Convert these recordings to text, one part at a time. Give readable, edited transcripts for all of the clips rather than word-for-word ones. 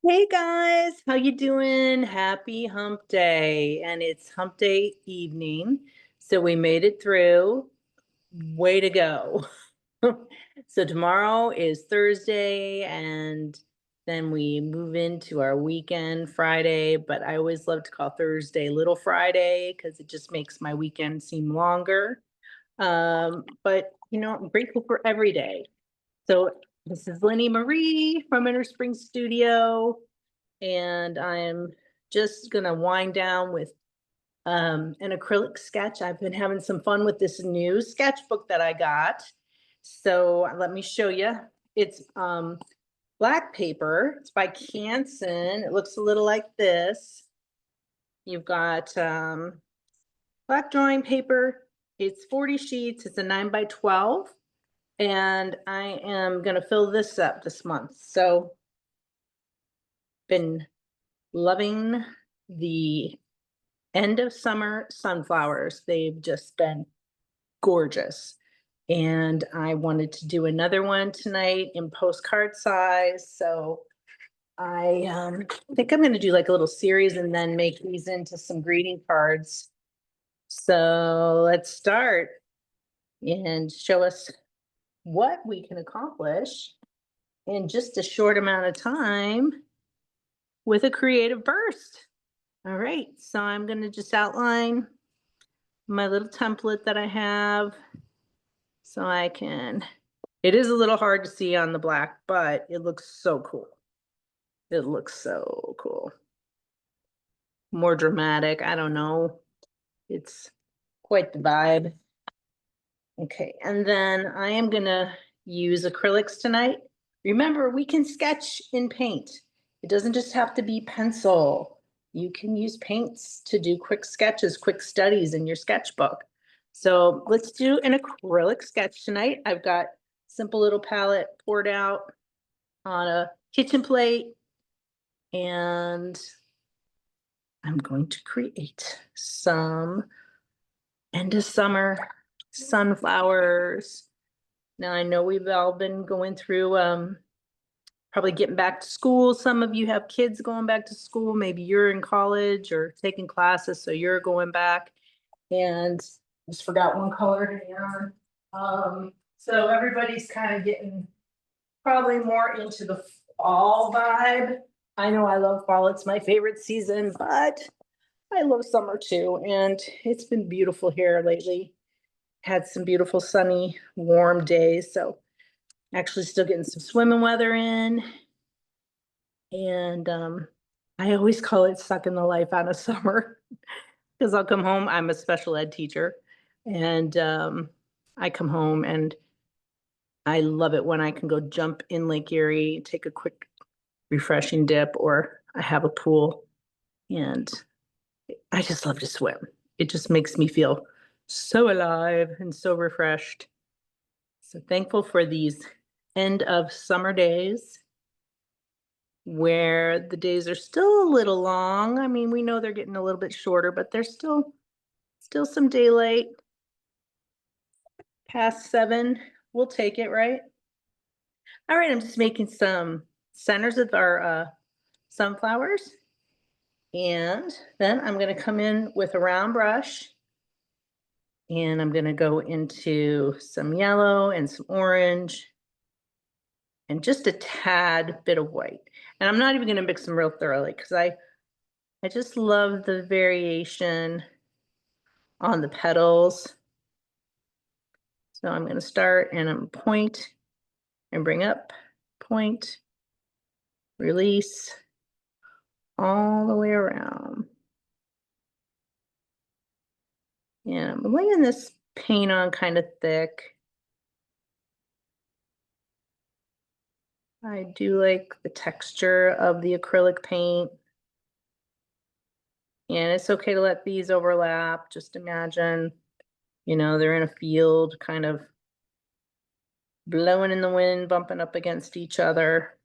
Hey guys, how you doing? Happy hump day. And it's hump day evening. So we made it through. Way to go. So tomorrow is Thursday and then we move into our weekend Friday, but I always love to call Thursday Little Friday because it just makes my weekend seem longer. But I'm grateful for every day. So this is Lynnie Marie from Inner Spring Studio, and I'm just gonna wind down with an acrylic sketch. I've been having some fun with this new sketchbook that I got. So let me show you. It's black paper. It's by Canson. It looks a little like this. You've got black drawing paper. It's 40 sheets. It's a 9 by 12. And I am gonna fill this up this month. So been loving the end of summer sunflowers. They've just been gorgeous. And I wanted to do another one tonight in postcard size. So I think I'm going to do like a little series and then make these into some greeting cards. So let's start and show us what we can accomplish in just a short amount of time with a creative burst. All right, so I'm going to just outline my little template that I have so I can, it is a little hard to see on the black, but it looks so cool. It looks so cool. More dramatic, I don't know. It's quite the vibe. Okay, and then I am gonna use acrylics tonight. Remember, we can sketch in paint. It doesn't just have to be pencil. You can use paints to do quick sketches, quick studies in your sketchbook. So let's do an acrylic sketch tonight. I've got simple little palette poured out on a kitchen plate, and I'm going to create some end of summer sunflowers. Now I know we've all been going through probably getting back to school. Some of you have kids going back to school. Maybe you're in college or taking classes, so you're going back. And just forgot one color here. So everybody's kind of getting probably more into the fall vibe. I know I love fall. It's my favorite season, but I love summer too. And it's been beautiful here lately. Had some beautiful sunny, warm days. So actually still getting some swimming weather in. And I always call it sucking the life out of summer because I'll come home. I'm a special ed teacher, and I come home and I love it when I can go jump in Lake Erie, take a quick refreshing dip, or I have a pool, and I just love to swim. It just makes me feel so alive and so refreshed. So thankful for these end of summer days where the days are still a little long. I mean, we know they're getting a little bit shorter, but there's still some daylight. Past 7, we'll take it, right? All right, I'm just making some centers of our sunflowers. And then I'm going to come in with a round brush, and I'm going to go into some yellow and some orange and just a tad bit of white. And I'm not even going to mix them real thoroughly because I just love the variation on the petals. So I'm going to start and I'm point and bring up, point, release, all the way around. And I'm laying this paint on kind of thick. I do like the texture of the acrylic paint. And it's okay to let these overlap. Just imagine, they're in a field kind of blowing in the wind, bumping up against each other.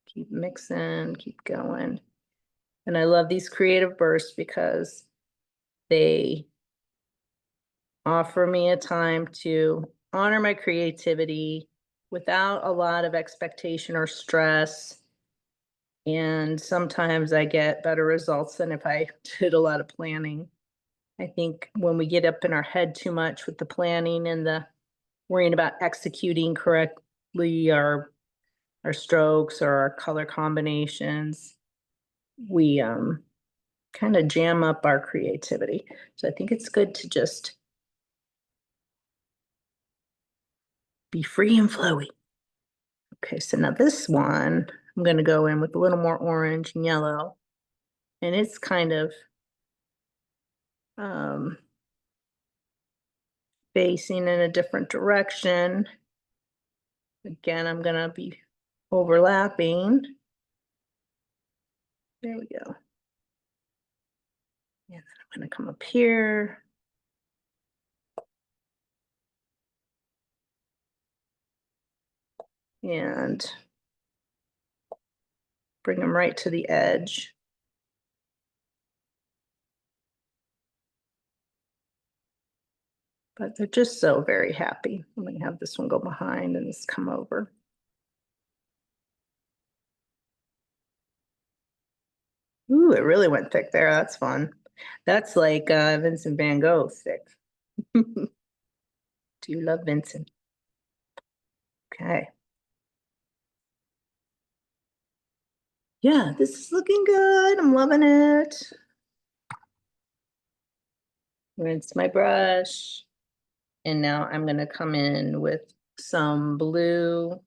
Keep mixing, keep going. And I love these creative bursts because they offer me a time to honor my creativity without a lot of expectation or stress. And sometimes I get better results than if I did a lot of planning. I think when we get up in our head too much with the planning and the worrying about executing correctly our strokes or our color combinations, we kind of jam up our creativity. So I think it's good to just be free and flowy. Okay, so now this one, I'm going to go in with a little more orange and yellow. And it's kind of facing in a different direction. Again, I'm going to be overlapping. There we go. And then I'm going to come up here. And bring them right to the edge. But they're just so very happy. I'm going to have this one go behind and this come over. Ooh, it really went thick there. That's fun. That's like Vincent van Gogh thick. Do you love Vincent? Okay. Yeah, this is looking good. I'm loving it. Rinse my brush. And now I'm going to come in with some blue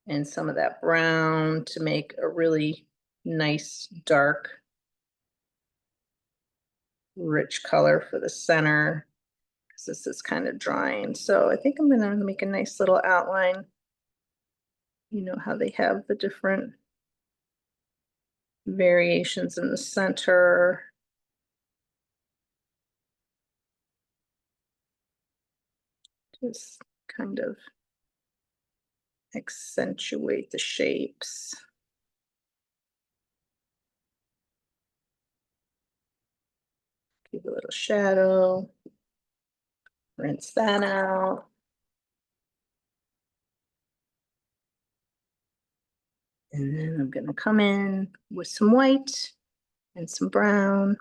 and some of that brown to make a really nice, dark, rich color for the center, because this is kind of drying. So I think I'm going to make a nice little outline. You know how they have the different variations in the center. Just kind of accentuate the shapes. Give a little shadow. Rinse that out. And then I'm going to come in with some white and some brown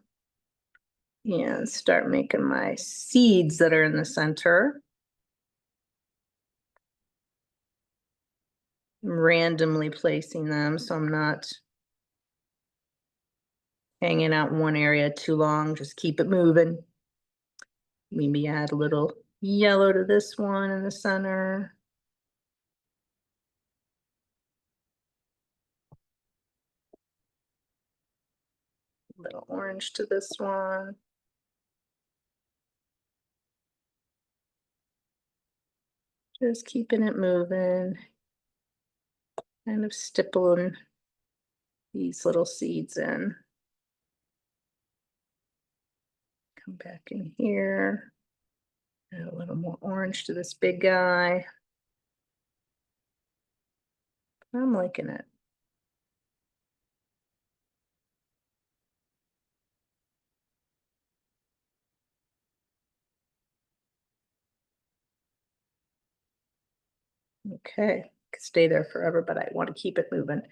and start making my seeds that are in the center. I'm randomly placing them so I'm not hanging out in one area too long. Just keep it moving. Maybe add a little yellow to this one in the center. A little orange to this one. Just keeping it moving. Kind of stippling these little seeds in. Come back in here. Add a little more orange to this big guy. I'm liking it. Okay, could stay there forever, but I want to keep it moving.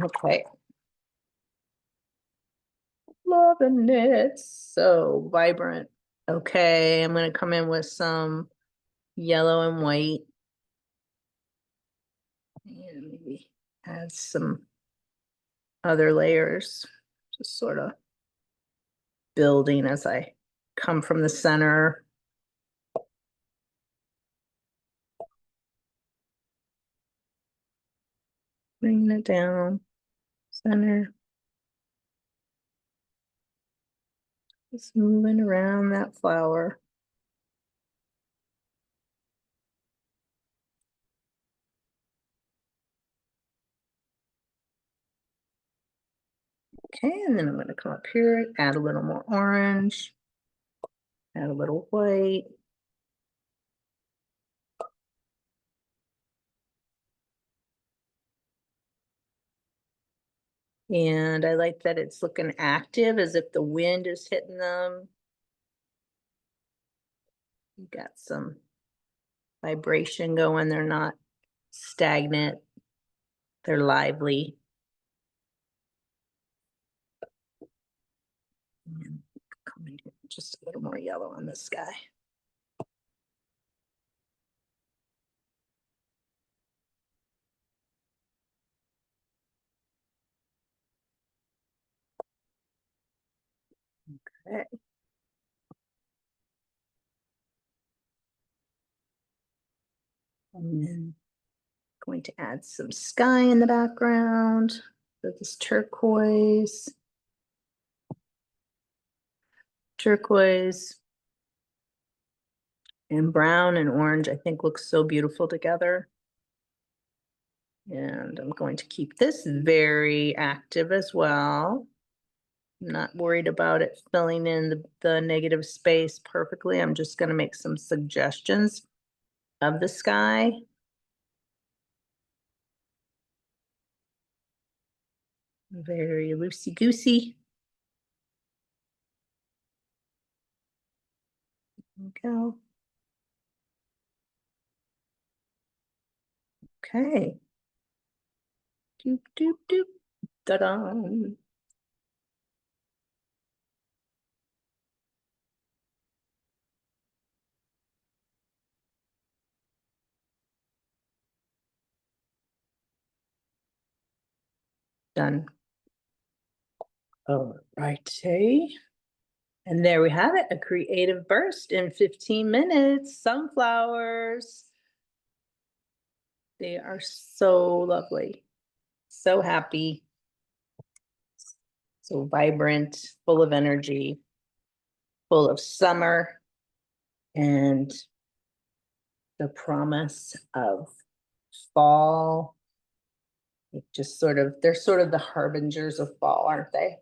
Okay. Loving it. So vibrant. Okay, I'm going to come in with some yellow and white. And maybe add some other layers. Just sort of building as I come from the center. Bringing it down. Center. Just moving around that flower. Okay, and then I'm going to come up here, add a little more orange, add a little white. And I like that it's looking active as if the wind is hitting them. You got some vibration going. They're not stagnant. They're lively. And just a little more yellow on this guy. Okay. And then going to add some sky in the background. So this turquoise, and brown and orange, I think looks so beautiful together. And I'm going to keep this very active as well. I'm not worried about it filling in the negative space perfectly. I'm just going to make some suggestions of the sky. Very loosey-goosey. There we go. Okay. Doop, doop, doop. Ta-da. Done. All righty. And there we have it, a creative burst in 15 minutes. Sunflowers. They are so lovely. So happy. So vibrant, full of energy, full of summer, and the promise of fall. It just they're sort of the harbingers of fall, aren't they?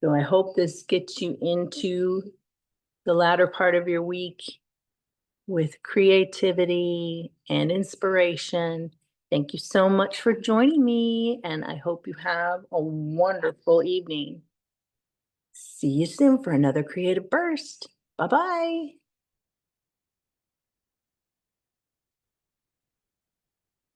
So I hope this gets you into the latter part of your week with creativity and inspiration. Thank you so much for joining me, and I hope you have a wonderful evening. See you soon for another creative burst. Bye-bye.